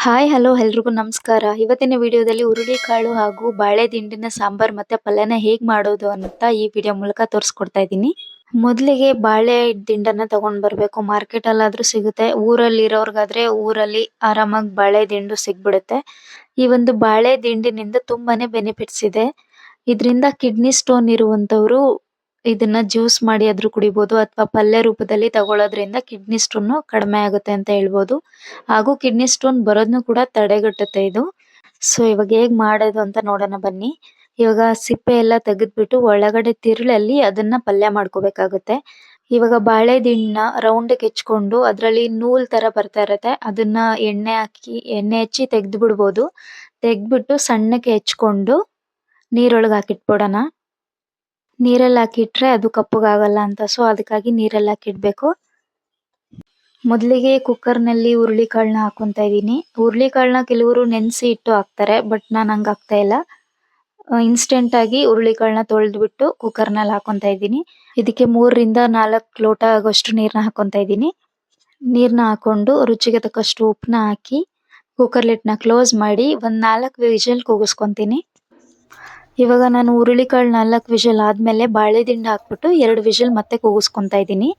Hi hello ಎಲ್ರಿಗೂ ನಮಸ್ಕಾರ. ಇವತ್ತಿನ ವಿಡಿಯೋದಲ್ಲಿ ಹುರುಳಿಕಾಳು ಹಾಗೂ ಬಾಳೆ ದಿಂಡಿನ ಸಾಂಬಾರ್ ಮತ್ತೆ ಪಲ್ಯನ ಹೇಗ್ ಮಾಡೋದು ಅಂತ ಈ ವಿಡಿಯೋ ಮೂಲಕ ತೋರಿಸ್ಕೊಡ್ತಾ ಇದ್ದೀನಿ. ಮೊದಲಿಗೆ ಬಾಳೆ ದಿಂಡನ್ನ ತಗೊಂಡ್ ಬರ್ಬೇಕು. ಮಾರ್ಕೆಟ್ ಅಲ್ಲಾದ್ರೂ ಸಿಗುತ್ತೆ. ಊರಲ್ಲಿ ಇರೋರ್ಗಾದ್ರೆ ಊರಲ್ಲಿ ಆರಾಮಾಗಿ ಬಾಳೆ ದಿಂಡು ಸಿಗ್ಬಿಡುತ್ತೆ. ಈ ಒಂದು ಬಾಳೆ ದಿಂಡಿನಿಂದ ತುಂಬಾನೇ ಬೆನಿಫಿಟ್ಸ್ ಇದೆ. ಇದರಿಂದ ಕಿಡ್ನಿ ಸ್ಟೋನ್ ಇರುವಂತವ್ರು ಇದನ್ನ ಜ್ಯೂಸ್ ಮಾಡಿ ಆದ್ರೂ ಕುಡಿಬಹುದು ಅಥವಾ ಪಲ್ಯ ರೂಪದಲ್ಲಿ ತಗೊಳ್ಳೋದ್ರಿಂದ ಕಿಡ್ನಿ ಸ್ಟೋನ್ ಕಡಿಮೆ ಆಗುತ್ತೆ ಅಂತ ಹೇಳ್ಬೋದು. ಹಾಗೂ ಕಿಡ್ನಿ ಸ್ಟೋನ್ ಬರೋದ್ನು ಕೂಡ ತಡೆಗಟ್ಟುತ್ತೆ ಇದು. ಸೊ ಇವಾಗ ಹೇಗ್ ಮಾಡೋದು ಅಂತ ನೋಡೋಣ ಬನ್ನಿ. ಇವಾಗ ಸಿಪ್ಪೆ ಎಲ್ಲ ತೆಗೆದ್ಬಿಟ್ಟು ಒಳಗಡೆ ತಿರುಳಲ್ಲಿ ಅದನ್ನ ಪಲ್ಯ ಮಾಡ್ಕೋಬೇಕಾಗುತ್ತೆ. ಇವಾಗ ಬಾಳೆ ದಿಂಡ್ನ ರೌಂಡ್ಗೆ ಹೆಚ್ಕೊಂಡು ಅದ್ರಲ್ಲಿ ನೂಲ್ ತರ ಬರ್ತಾ ಇರತ್ತೆ. ಅದನ್ನ ಎಣ್ಣೆ ಹಚ್ಚಿ ತೆಗ್ದು ಬಿಡ್ಬೋದು. ತೆಗ್ದ್ಬಿಟ್ಟು ಸಣ್ಣಕ್ಕೆ ಹೆಚ್ಕೊಂಡು ನೀರೊಳಗೆ ಹಾಕಿಟ್ಬಿಡೋಣ. ನೀರಲ್ಲಿ ಹಾಕಿಟ್ರೆ ಅದು ಕಪ್ಪಗಾಗಲ್ಲ ಅಂತ. ಸೊ ಅದಕ್ಕಾಗಿ ನೀರಲ್ಲಿ ಹಾಕಿಡ್ಬೇಕು. ಮೊದಲಿಗೆ ಕುಕ್ಕರ್ನಲ್ಲಿ ಹುರುಳಿಕಾಳನ್ನ ಹಾಕೊಂತ ಇದೀನಿ. ಹುರುಳಿಕಾಳನ್ನ ಕೆಲವರು ನೆನೆಸಿ ಇಟ್ಟು ಹಾಕ್ತಾರೆ. ಬಟ್ ನಾನು ಹಂಗ್ ಹಾಕ್ತಾ ಇಲ್ಲ. ಇನ್ಸ್ಟೆಂಟ್ ಆಗಿ ಹುರುಳಿಕಾಳನ್ನ ತೊಳೆದ್ಬಿಟ್ಟು ಕುಕ್ಕರ್ನಲ್ಲಿ ಹಾಕೊಂತ ಇದೀನಿ. ಇದಕ್ಕೆ 3 ರಿಂದ 4 ಲೋಟ ಆಗೋಷ್ಟು ನೀರ್ನ ಹಾಕೊಂತ ಇದೀನಿ. ನೀರ್ನ ಹಾಕೊಂಡು ರುಚಿಗೆ ತಕ್ಕಷ್ಟು ಉಪ್ಪನ್ನ ಹಾಕಿ ಕುಕ್ಕರ್ ಲಿಡ್ನ ಕ್ಲೋಸ್ ಮಾಡಿ ಒಂದ್ 4 ವಿಷಲ್ ಕೂಗಿಸ್ಕೊಂತೀನಿ. ಇವಾಗ ನಾನು ಹುರುಳಿಕಾಳು 4 ವಿಷಲ್ ಆದ್ಮೇಲೆ ಬಾಳೆ ದಿಂಡು ಹಾಕ್ಬಿಟ್ಟು 2 ವಿಷಲ್ ಮತ್ತೆ ಕೂಗಿಸ್ಕೊಂತ ಇದೀನಿ.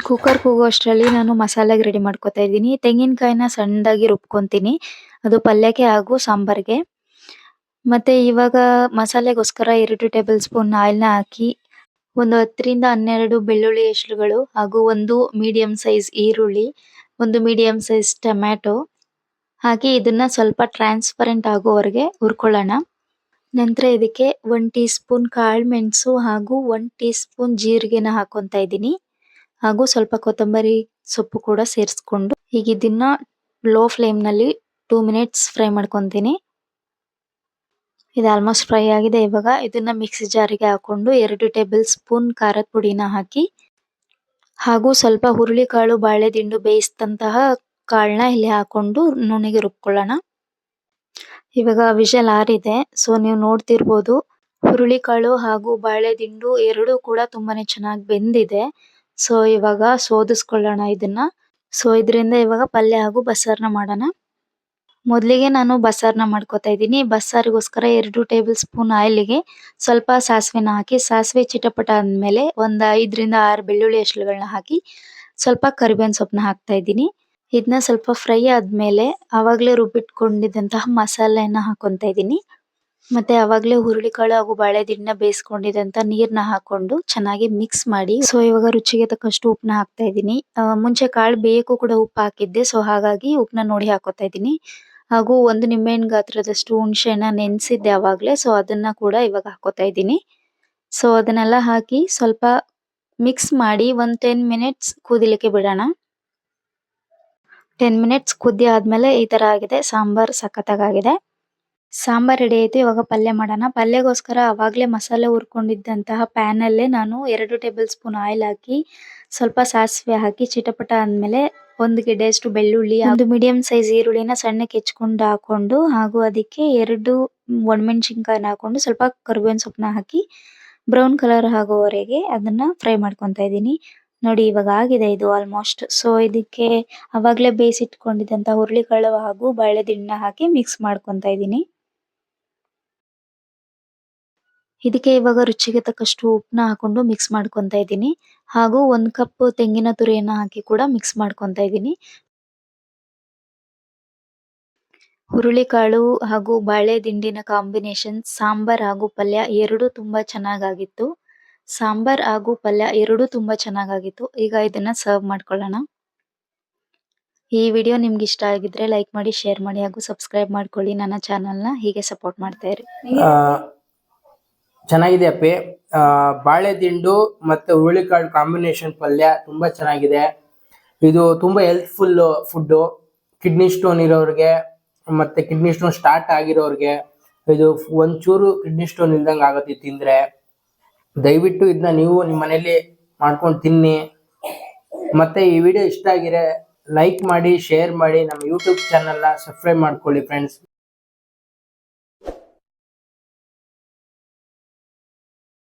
ಕುಕ್ಕರ್ ಕೂಗೋ ಅಷ್ಟರಲ್ಲಿ ನಾನು ಮಸಾಲೆಗೆ ರೆಡಿ ಮಾಡ್ಕೊತಾ ಇದ್ದೀನಿ. ತೆಂಗಿನಕಾಯಿನ ಸಣ್ಣದಾಗಿ ರುಬ್ಕೊಂತೀನಿ. ಅದು ಪಲ್ಯಕ್ಕೆ ಹಾಗೂ ಸಾಂಬಾರ್ಗೆ. ಮತ್ತೆ ಇವಾಗ ಮಸಾಲೆಗೋಸ್ಕರ 2 ಟೇಬಲ್ ಸ್ಪೂನ್ ಆಯಿಲ್ನ ಹಾಕಿ ಒಂದು 10 ರಿಂದ 12 ಬೆಳ್ಳುಳ್ಳಿ ಎಸಳುಗಳು ಹಾಗೂ ಒಂದು ಮೀಡಿಯಂ ಸೈಜ್ ಈರುಳ್ಳಿ, ಒಂದು ಮೀಡಿಯಂ ಸೈಜ್ ಟೊಮ್ಯಾಟೊ ಹಾಕಿ ಇದನ್ನ ಸ್ವಲ್ಪ ಟ್ರಾನ್ಸ್ಪರೆಂಟ್ ಆಗೋವರೆಗೆ ಹುರ್ಕೊಳ್ಳೋಣ. ನಂತರ ಇದಕ್ಕೆ 1 ಟೀ ಸ್ಪೂನ್ ಕಾಳು ಮೆಣಸು ಹಾಗೂ 1 ಟೀ ಸ್ಪೂನ್ ಜೀರಿಗೆನ ಹಾಕೊಂತ ಇದ್ದೀನಿ. ಹಾಗೂ ಸ್ವಲ್ಪ ಕೊತ್ತಂಬರಿ ಸೊಪ್ಪು ಕೂಡ ಸೇರಿಸ್ಕೊಂಡು ಈಗ ಇದನ್ನ ಲೋ ಫ್ಲೇಮ್ ನಲ್ಲಿ 2 ಮಿನಿಟ್ಸ್ ಫ್ರೈ ಮಾಡ್ಕೊಂತೀನಿ. ಇದು ಆಲ್ಮೋಸ್ಟ್ ಫ್ರೈ ಆಗಿದೆ. ಇವಾಗ ಇದನ್ನ ಮಿಕ್ಸಿ ಜಾರಿಗೆ ಹಾಕೊಂಡು 2 ಟೇಬಲ್ ಸ್ಪೂನ್ ಖಾರದ ಪುಡಿನ ಹಾಕಿ ಹಾಗೂ ಸ್ವಲ್ಪ ಹುರುಳಿಕಾಳು ಬಾಳೆ ದಿಂಡು ಬೇಯಿಸಿದಂತಹ ಕಾಳನ್ನ ಇಲ್ಲಿ ಹಾಕೊಂಡು ನುಣ್ಣಗೆ ರುಬ್ಕೊಳ್ಳೋಣ. ಇವಾಗ ವಿಷಲ್ ಆರಿದೆ. ಸೊ ನೀವು ನೋಡ್ತಿರ್ಬೋದು ಹುರುಳಿಕಾಳು ಹಾಗೂ ಬಾಳೆ ದಿಂಡು ಎರಡೂ ಕೂಡ ತುಂಬಾನೇ ಚೆನ್ನಾಗಿ ಬೆಂದಿದೆ. ಸೊ ಇವಾಗ ಸೋದಿಸ್ಕೊಳ್ಳೋಣ ಇದನ್ನ. ಸೊ ಇದರಿಂದ ಇವಾಗ ಪಲ್ಯ ಹಾಗೂ ಬಸ್ಸಾರ್ನ ಮಾಡೋಣ. ಮೊದಲಿಗೆ ನಾನು ಬಸ್ಸಾರ್ನ ಮಾಡ್ಕೊತಾ ಇದ್ದೀನಿ. ಬಸ್ಸಾರಿಗೋಸ್ಕರ 2 ಟೇಬಲ್ ಸ್ಪೂನ್ ಆಯಿಲ್ಗೆ ಸ್ವಲ್ಪ ಸಾಸಿವೆನ ಹಾಕಿ ಸಾಸಿವೆ ಚಿಟಪಟ ಅಂದ್ಮೇಲೆ ಒಂದು 5 ರಿಂದ 6 ಬೆಳ್ಳುಳ್ಳಿ ಎಸಳುಗಳನ್ನ ಹಾಕಿ ಸ್ವಲ್ಪ ಕರಿಬೇವಿನ ಸೊಪ್ಪನ್ನ ಹಾಕ್ತಾ ಇದ್ದೀನಿ. ಇದನ್ನ ಸ್ವಲ್ಪ ಫ್ರೈ ಆದ್ಮೇಲೆ ಆವಾಗಲೇ ರುಬ್ಬಿಟ್ಕೊಂಡಿದ್ದಂತಹ ಮಸಾಲೆನ ಹಾಕೊಂತ ಇದ್ದೀನಿ. ಮತ್ತೆ ಆವಾಗಲೇ ಹುರುಳಿಕಾಳು ಹಾಗೂ ಬಾಳೆ ದಿಂಡನ್ನ ಬೇಯಿಸ್ಕೊಂಡಿದ್ದಂತ ನೀರ್ನ ಹಾಕೊಂಡು ಚೆನ್ನಾಗಿ ಮಿಕ್ಸ್ ಮಾಡಿ. ಸೊ ಇವಾಗ ರುಚಿಗೆ ತಕ್ಕಷ್ಟು ಉಪ್ಪನ್ನ ಹಾಕ್ತಾ ಇದ್ದೀನಿ. ಮುಂಚೆ ಕಾಳು ಬೇಯಕ್ಕೂ ಕೂಡ ಉಪ್ಪು ಹಾಕಿದ್ದೆ. ಸೊ ಹಾಗಾಗಿ ಉಪ್ಪನ್ನ ನೋಡಿ ಹಾಕೋತಾ ಇದ್ದೀನಿ. ಹಾಗೂ 1 ನಿಂಬೆಹಣ್ಣು ಗಾತ್ರದಷ್ಟು ಹುಣಸೆಹಣ್ಣ ನೆನೆಸಿದ್ದೆ ಆವಾಗಲೇ. ಸೊ ಅದನ್ನ ಕೂಡ ಇವಾಗ ಹಾಕೋತಾ ಇದ್ದೀನಿ. ಸೊ ಅದನ್ನೆಲ್ಲ ಹಾಕಿ ಸ್ವಲ್ಪ ಮಿಕ್ಸ್ ಮಾಡಿ ಒಂದು 10 ಮಿನಿಟ್ಸ್ ಕುದಿಲಿಕ್ಕೆ ಬಿಡೋಣ. 10 ಮಿನಿಟ್ಸ್ ಕುದಿ ಆದ್ಮೇಲೆ ಈ ತರ ಆಗಿದೆ. ಸಾಂಬಾರ್ ಸಖತ್ತಾಗಿದೆ. ಸಾಂಬಾರ್ ರೆಡಿ ಆಯ್ತು. ಇವಾಗ ಪಲ್ಯ ಮಾಡೋಣ. ಪಲ್ಯಗೋಸ್ಕರ ಆವಾಗಲೇ ಮಸಾಲೆ ಹುರ್ಕೊಂಡಿದ್ದಂತಹ ಪ್ಯಾನ್ ಅಲ್ಲೇ ನಾನು 2 ಟೇಬಲ್ ಸ್ಪೂನ್ ಆಯಿಲ್ ಹಾಕಿ ಸ್ವಲ್ಪ ಸಾಸಿವೆ ಹಾಕಿ ಚಿಟಪಟ ಅಂದ್ಮೇಲೆ 1 ಗೆಡ್ಡೆಯಷ್ಟು ಬೆಳ್ಳುಳ್ಳಿ, ಒಂದು ಮೀಡಿಯಂ ಸೈಜ್ ಈರುಳ್ಳಿನ ಸಣ್ಣಕ್ಕೆ ಹೆಚ್ಕೊಂಡು ಹಾಕೊಂಡು ಹಾಗೂ ಅದಕ್ಕೆ 2 ಒಣಮೆಣಸಿನಕಾಯಿನ ಹಾಕೊಂಡು ಸ್ವಲ್ಪ ಕರಿಬೇವಿನ ಸೊಪ್ಪನ್ನ ಹಾಕಿ ಬ್ರೌನ್ ಕಲರ್ ಆಗೋವರೆಗೆ ಅದನ್ನ ಫ್ರೈ ಮಾಡ್ಕೊತಾ ಇದ್ದೀನಿ. ನೋಡಿ ಇವಾಗ ಆಗಿದೆ ಇದು ಆಲ್ಮೋಸ್ಟ್. ಸೊ ಇದಕ್ಕೆ ಆವಾಗಲೇ ಬೇಯಿಸಿಟ್ಕೊಂಡಿದ್ದಂತ ಹುರುಳಿಕಾಳು ಹಾಗೂ ಬಾಳೆ ದಿಂಡನ್ನ ಹಾಕಿ ಮಿಕ್ಸ್ ಮಾಡ್ಕೊತಾ ಇದ್ದೀನಿ. ಇದಕ್ಕೆ ಇವಾಗ ರುಚಿಗೆ ತಕ್ಕಷ್ಟು ಉಪ್ಪನ್ನ ಹಾಕೊಂಡು ಮಿಕ್ಸ್ ಮಾಡ್ಕೊತಾ ಇದ್ದೀನಿ. ಹಾಗೂ 1 ಕಪ್ ತೆಂಗಿನ ತುರಿಯನ್ನ ಹಾಕಿ ಕೂಡ ಮಿಕ್ಸ್ ಮಾಡ್ಕೊತಾ ಇದ್ದೀನಿ. ಹುರುಳಿಕಾಳು ಹಾಗೂ ಬಾಳೆ ದಿಂಡಿನ ಕಾಂಬಿನೇಷನ್ ಸಾಂಬಾರ್ ಹಾಗೂ ಪಲ್ಯ ಎರಡೂ ತುಂಬಾ ಚೆನ್ನಾಗಾಗಿತ್ತು. ಸಾಂಬಾರ್ ಹಾಗೂ ಪಲ್ಯ ಎರಡೂ ತುಂಬಾ ಚೆನ್ನಾಗಾಗಿತ್ತು. ಈಗ ಇದನ್ನ ಸರ್ವ್ ಮಾಡ್ಕೊಳ್ಳೋಣ. ಈ ವಿಡಿಯೋ ನಿಮ್ಗೆ ಇಷ್ಟ ಆಗಿದ್ರೆ ಲೈಕ್ ಮಾಡಿ, ಶೇರ್ ಮಾಡಿ ಹಾಗೂ ಸಬ್ಸ್ಕ್ರೈಬ್ ಮಾಡ್ಕೊಳ್ಳಿ. ನನ್ನ ಚಾನಲ್ನ ಹೀಗೆ ಸಪೋರ್ಟ್ ಮಾಡ್ತಾ ಇರಿ. ಚೆನ್ನಾಗಿದೆ ಅಪ್ಪಿ. ಬಾಳೆ ದಿಂಡು ಮತ್ತೆ ಹುರುಳಿಕಾಳು ಕಾಂಬಿನೇಷನ್ ಪಲ್ಯ ತುಂಬಾ ಚೆನ್ನಾಗಿದೆ. ಇದು ತುಂಬಾ ಹೆಲ್ತ್ಫುಲ್ ಫುಡ್ಡು. ಕಿಡ್ನಿ ಸ್ಟೋನ್ ಇರೋರಿಗೆ ಮತ್ತೆ ಕಿಡ್ನಿ ಸ್ಟೋನ್ ಸ್ಟಾರ್ಟ್ ಆಗಿರೋರಿಗೆ ಇದು ಒಂಚೂರು ಕಿಡ್ನಿ ಸ್ಟೋನ್ ಇಲ್ದಂಗೆ ಆಗುತ್ತೆ ತಿಂದ್ರೆ. ದಯವಿಟ್ಟು ಇದನ್ನ ನೀವು ನಿಮ್ಮ ಮನೇಲಿ ಮಾಡ್ಕೊಂಡು ತಿನ್ನಿ. ಮತ್ತೆ ಈ ವಿಡಿಯೋ ಇಷ್ಟ ಆಗಿದ್ರೆ ಲೈಕ್ ಮಾಡಿ, ಶೇರ್ ಮಾಡಿ, ನಮ್ಮ ಯೂಟ್ಯೂಬ್ ಚಾನಲ್ನ ಸಬ್ಸ್ಕ್ರೈಬ್ ಮಾಡ್ಕೊಳ್ಳಿ ಫ್ರೆಂಡ್ಸ್.